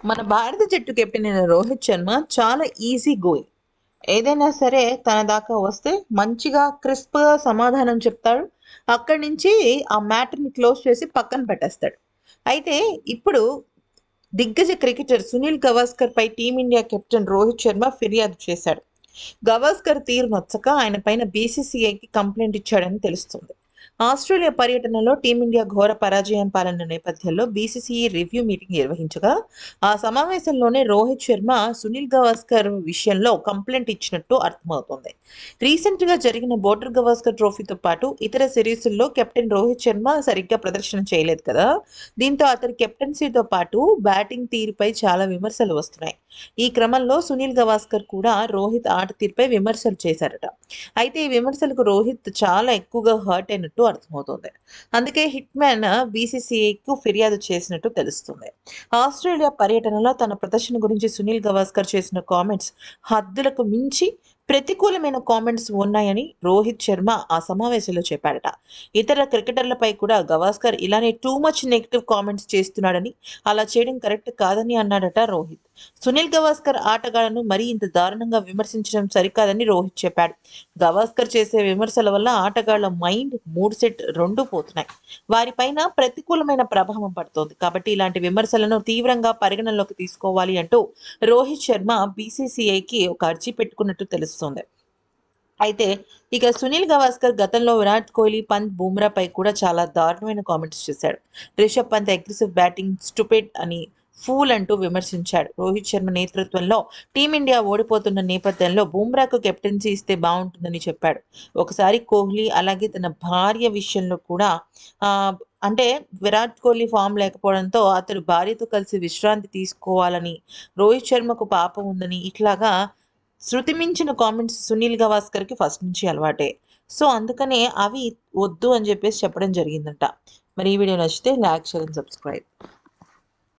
మన భారత జట్టు కెప్టెన్ అయిన రోహిత్ శర్మ చాలా ఈజీ గోయింగ్. ఏదైనా సరే తన దాకా వస్తే మంచిగా క్రిస్ప్గా సమాధానం చెప్తాడు. అక్కడి నుంచి ఆ మ్యాటర్ని క్లోజ్ చేసి పక్కన పెట్టేస్తాడు. అయితే ఇప్పుడు దిగ్గజ క్రికెటర్ సునీల్ గవాస్కర్ పై టీమిండియా కెప్టెన్ రోహిత్ శర్మ ఫిర్యాదు చేశాడు. గవాస్కర్ తీరు నచ్చక ఆయన పైన బీసీసీఐకి కంప్లైంట్ ఇచ్చాడని తెలుస్తుంది. ఆస్ట్రేలియా పర్యటనలో టీమిండియా ఘోర పరాజయం పాలన నేపథ్యంలో బీసీసీఐ రివ్యూ మీటింగ్ నిర్వహించగా ఆ సమావేశంలోనే రోహిత్ శర్మ సునీల్ గవాస్కర్ విషయంలో కంప్లైంట్ ఇచ్చినట్టు అర్థమవుతోంది. రీసెంట్గా జరిగిన బోర్డర్ గవాస్కర్ ట్రోఫీతో పాటు ఇతర సిరీసుల్లో కెప్టెన్ రోహిత్ శర్మ సరిగ్గా ప్రదర్శన చేయలేదు కదా. దీంతో అతని కెప్టెన్సీతో పాటు బ్యాటింగ్ తీరుపై చాలా విమర్శలు వస్తున్నాయి. ఈ క్రమంలో సునీల్ గవాస్కర్ కూడా రోహిత్ ఆట తీరుపై విమర్శలు చేశారట. అయితే ఈ విమర్శలకు రోహిత్ చాలా ఎక్కువగా హర్ట్ అయినట్టు అర్థమవుతోంది. అందుకే హిట్ మ్యాన్ బీసీసీఐకు ఫిర్యాదు చేసినట్టు తెలుస్తుంది. ఆస్ట్రేలియా పర్యటనలో తన ప్రదర్శన గురించి సునీల్ గవాస్కర్ చేసిన కామెంట్స్ హద్దులకు మించి ప్రతికూలమైన కామెంట్స్ ఉన్నాయని రోహిత్ శర్మ ఆ సమావేశంలో చెప్పాడట. ఇతర క్రికెటర్లపై కూడా గవాస్కర్ ఇలానే టూ మచ్ నెగిటివ్ కామెంట్స్ చేస్తున్నాడని, అలా చేయడం కరెక్ట్ కాదని అన్నాడట రోహిత్. సునీల్ గవాస్కర్ ఆటగాళ్లను మరీ ఇంత దారుణంగా విమర్శించడం సరికాదని రోహిత్ చెప్పాడు. గవాస్కర్ చేసే విమర్శల వల్ల ఆటగాళ్ల మైండ్, మూడ్ సెట్ రెండూ పోతున్నాయి. వారిపైన ప్రతికూలమైన ప్రభావం పడుతోంది. కాబట్టి ఇలాంటి విమర్శలను తీవ్రంగా పరిగణనలోకి తీసుకోవాలి అంటూ రోహిత్ శర్మ బీసీసీఐకి ఒక అర్జీ పెట్టుకున్నట్టు తెలుస్తోంది. అయితే ఇక సునీల్ గవాస్కర్ గతంలో విరాట్ కోహ్లీ, పంత్, బుమ్రాపై కూడా చాలా దారుణమైన కామెంట్స్ చేశాడు. Rishabh Pant aggressive batting stupid అని, ఫూల్ అంటూ విమర్శించాడు. రోహిత్ శర్మ నేతృత్వంలో టీమిండియా ఓడిపోతున్న నేపథ్యంలో బుమ్రాకు కెప్టెన్సీ ఇస్తే బాగుంటుందని చెప్పాడు. ఒకసారి కోహ్లీ అలాగే తన భార్య విషయంలో కూడా ఆ, అంటే విరాట్ కోహ్లీ ఫామ్ లేకపోవడంతో అతడు భార్యతో కలిసి విశ్రాంతి తీసుకోవాలని, రోహిత్ శర్మకు పాపం ఉందని, ఇట్లాగా శృతి మించిన కామెంట్స్ సునీల్ గవాస్కర్‌కి ఫస్ట్ నుంచి అలవాటే. సో, అందుకనే అవి వద్దు అని చెప్పేసి చెప్పడం జరిగిందంట. మరి ఈ వీడియో నచ్చితే లైక్, షేర్ అండ్ సబ్స్క్రైబ్.